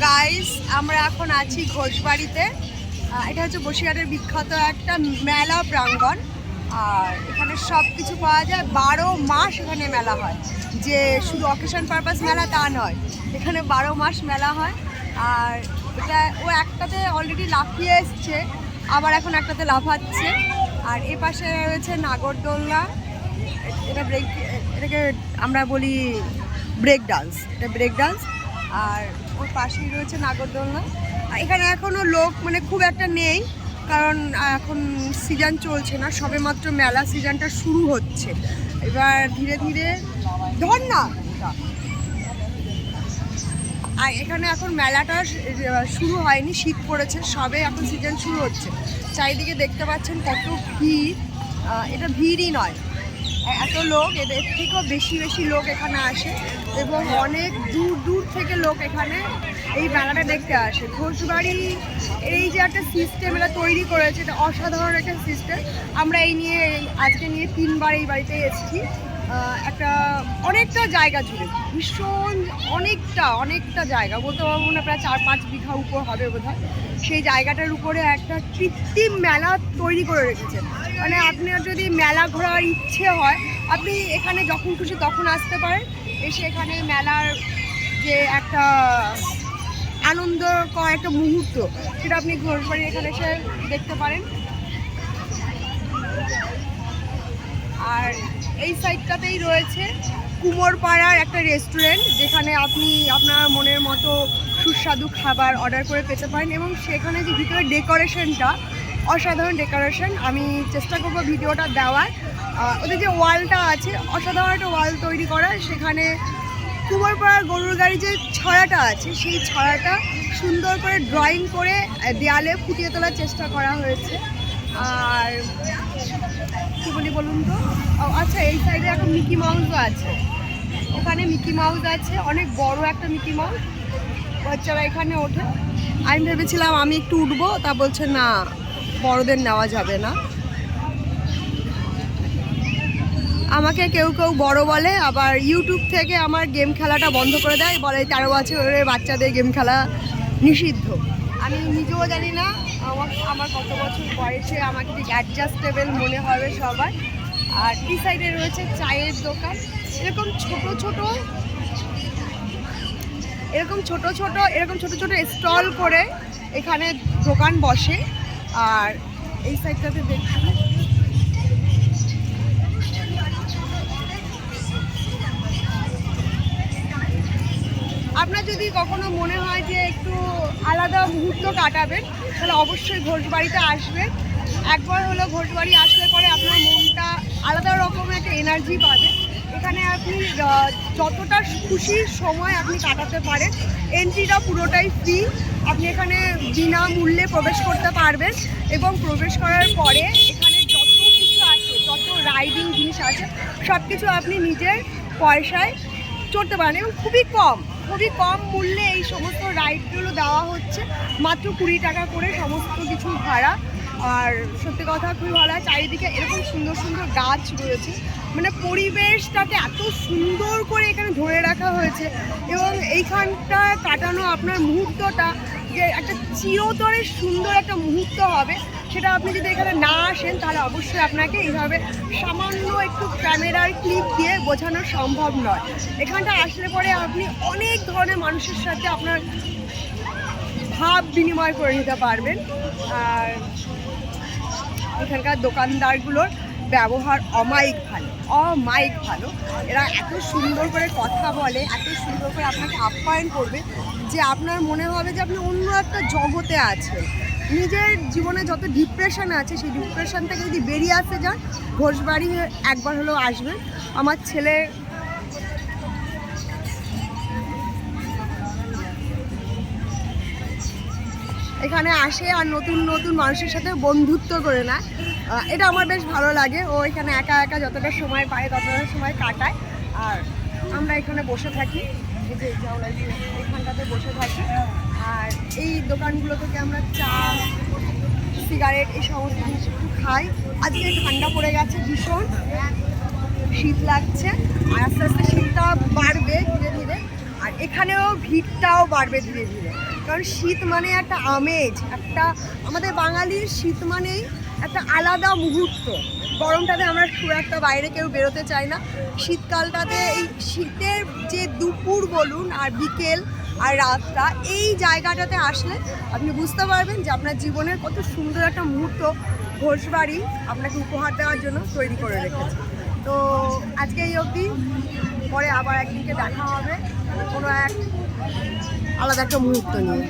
Guys আমরা এখন আছি ঘোষবাড়িতে। এটা হচ্ছে বসিরহাটের বিখ্যাত একটা মেলা প্রাঙ্গণ। আর এখানে সব কিছু পাওয়া যায়, 12 মাস এখানে মেলা হয়। যে শুধু অকেশন পারপাস মেলা তা নয়, এখানে 12 মাস মেলা হয়। আর এটা ও একটাতে অলরেডি লাফিয়ে এসছে, আবার এখন একটাতে লাফাচ্ছে। আর এ পাশে রয়েছে নাগরদোলনা, এটাকে আমরা বলি ব্রেক ডান্স, এটা ব্রেক ডান্স। আর ওর পাশেই রয়েছে নাগরদোলনা। এখানে এখনও লোক মানে খুব একটা নেই, কারণ এখন সিজন চলছে না, সবেমাত্র মেলা সিজনটা শুরু হচ্ছে। এবার ধীরে ধীরে ধর না। আর এখানে এখন মেলাটা শুরু হয়নি, শীত পড়েছে, সবে এখন সিজন শুরু হচ্ছে। চারিদিকে দেখতে পাচ্ছেন কত ভিড়। এটা ভিড়ই নয়, এত লোক, এদের থেকেও বেশি বেশি লোক এখানে আসে এবং অনেক দূর দূর থেকে লোক এখানে এই মেলাটা দেখতে আসে। ঘোষবাড়ি এই যে একটা সিস্টেম এটা তৈরি করেছে, এটা অসাধারণ একটা সিস্টেম। আমরা এই নিয়ে আজকে নিয়ে 3 বার এই বাড়িতে এসেছি। একটা অনেকটা জায়গা জুড়ে, ভীষণ অনেকটা জায়গা, বলতে পারবো না, প্রায় 4-5 বিঘা উপর হবে বোধহয়। সেই জায়গাটার উপরে একটা কৃত্রিম মেলা তৈরি করে রেখেছে। মানে আপনার যদি মেলা ঘোরার ইচ্ছে হয়, আপনি এখানে যখন খুশি তখন আসতে পারেন, এসে এখানে মেলার যে একটা আনন্দকর একটা মুহূর্ত, সেটা আপনি ঘোষবাড়ি এখানে এসে দেখতে পারেন। আর এই সাইডটাতেই রয়েছে কুমোরপাড়ার একটা রেস্টুরেন্ট, যেখানে আপনি আপনার মনের মতো সুস্বাদু খাবার অর্ডার করে পেতে পারেন। এবং সেখানে যে ভিতরে ডেকোরেশনটা, অসাধারণ ডেকোরেশন। আমি চেষ্টা করবো ভিডিওটা দেওয়ার। ওদের যে ওয়ালটা আছে, অসাধারণ একটা ওয়াল তৈরি করা। সেখানে কুমোরপাড়ার গরুর গাড়ি যে ছড়াটা আছে, সেই ছড়াটা সুন্দর করে ড্রয়িং করে দেয়ালে ফুটিয়ে তোলার চেষ্টা করা হয়েছে। আর কী বলি বলুন তো, আচ্ছা এই সাইডে এখন মিকি মাউসও আছে, ওখানে মিকি মাউস আছে, অনেক বড় একটা মিকি মাউস। বাচ্চারা এখানে ওঠে। আমি ভেবেছিলাম আমি একটু উঠবো, তা বলছে না, বড়দের নেওয়া যাবে না। আমাকে কেউ কেউ বড় বলে, আবার ইউটিউব থেকে আমার গেম খেলাটা বন্ধ করে দেয়, বলে 13 বছরের বাচ্চাদের গেম খেলা নিষিদ্ধ। আমি নিজেও জানি না আমার কত বছর বয়সে আমাকে ঠিক অ্যাডজাস্টেবল মনে হবে সবার। আর এই সাইডে রয়েছে চায়ের দোকান। এরকম ছোট ছোট স্টল করে এখানে দোকান বসে। আর এই সাইডটাতে দেখছি আপনার যদি কখনো মনে হয় যে একটু আলাদা মুহূর্ত কাটাবেন, তাহলে অবশ্যই ঘোষবাড়িতে আসবেন। একবার হলো ঘোষবাড়ি আসলে পরে আপনার মনটা আলাদা রকমের একটা এনার্জি পাবে। এখানে আপনি যতটা খুশির সময় আপনি কাটাতে পারেন। এন্ট্রিটা পুরোটাই ফ্রি, আপনি এখানে বিনামূল্যে প্রবেশ করতে পারবেন। এবং প্রবেশ করার পরে এখানে যত কিছু আছে, যত রাইডিং জিনিস আছে, সব কিছু আপনি নিজের পয়সায় চড়তে পারেন। এবং খুবই কম মূল্যে এই সমস্ত রাইডগুলো দেওয়া হচ্ছে, মাত্র 20 টাকা করে সমস্ত কিছু ভাড়া। আর সত্যি কথা খুবই ভালো হয়। চারিদিকে এরকম সুন্দর সুন্দর গাছ রয়েছে, মানে পরিবেশটাকে এত সুন্দর করে এখানে ধরে রাখা হয়েছে। এবং এইখানটা কাটানো আপনার মুহূর্তটা যে একটা চিরতরে সুন্দর একটা মুহূর্ত হবে, সেটা আপনি যদি এখানে না আসেন, তাহলে অবশ্যই আপনাকে এইভাবে সামান্য একটু ক্যামেরার ক্লিপ দিয়ে বোঝানো সম্ভব নয়। এখানটা আসলে পরে আপনি অনেক ধরনের মানুষের সাথে আপনার ভাব বিনিময় করে নিতে পারবেন। আর এখানকার দোকানদারগুলোর ব্যবহার অমায়িক ভালো। এরা এত সুন্দর করে কথা বলে, এত সুন্দর করে আপনাকে আপ্যায়ন করবে যে আপনার মনে হবে যে আপনি অন্য একটা জগতে আছেন। নিজের জীবনে যত ডিপ্রেশন আছে, সেই ডিপ্রেশন থেকে যদি বেরিয়ে আসতে যান, ঘোষবাড়ি একবার হলেও আসবেন। আমার ছেলে এখানে আসে আর নতুন নতুন মানুষের সাথে বন্ধুত্ব করে নেয়। এটা আমার বেশ ভালো লাগে। ও এখানে একা যতটা সময় পায় ততটা সময় কাটায়। আর আমরা এখানে বসে থাকি, এই যে এখানটাতে বসে থাকি। আর এই দোকানগুলো থেকে আমরা চা, সিগারেট, এই সমস্ত জিনিস একটু খাই। আজকে ঠান্ডা পড়ে গেছে, ভীষণ শীত লাগছে। আর আস্তে আস্তে শীতটা বাড়বে ধীরে ধীরে, আর এখানেও ভিড়টাও বাড়বে ধীরে ধীরে। কারণ শীত মানে একটা আমেজ, একটা আমাদের বাঙালির শীত মানেই একটা আলাদা মুহূর্ত। গরমটাতে আমরা খুব একটা বাইরে কেউ বেরোতে চাই না, শীতকালটাতে এই শীতের যে দুপুর বলুন আর বিকেল আর রাতটা, এই জায়গাটাতে আসলে আপনি বুঝতে পারবেন যে আপনার জীবনের কত সুন্দর একটা মুহূর্ত ঘোষবাড়ি আপনাকে উপহার দেওয়ার জন্য তৈরি করে রেখেছে। তো আজকে এই অবধি, পরে আবার একদিকে দেখা হবে কোনো এক আলাদা একটা মুহূর্ত নিয়ে।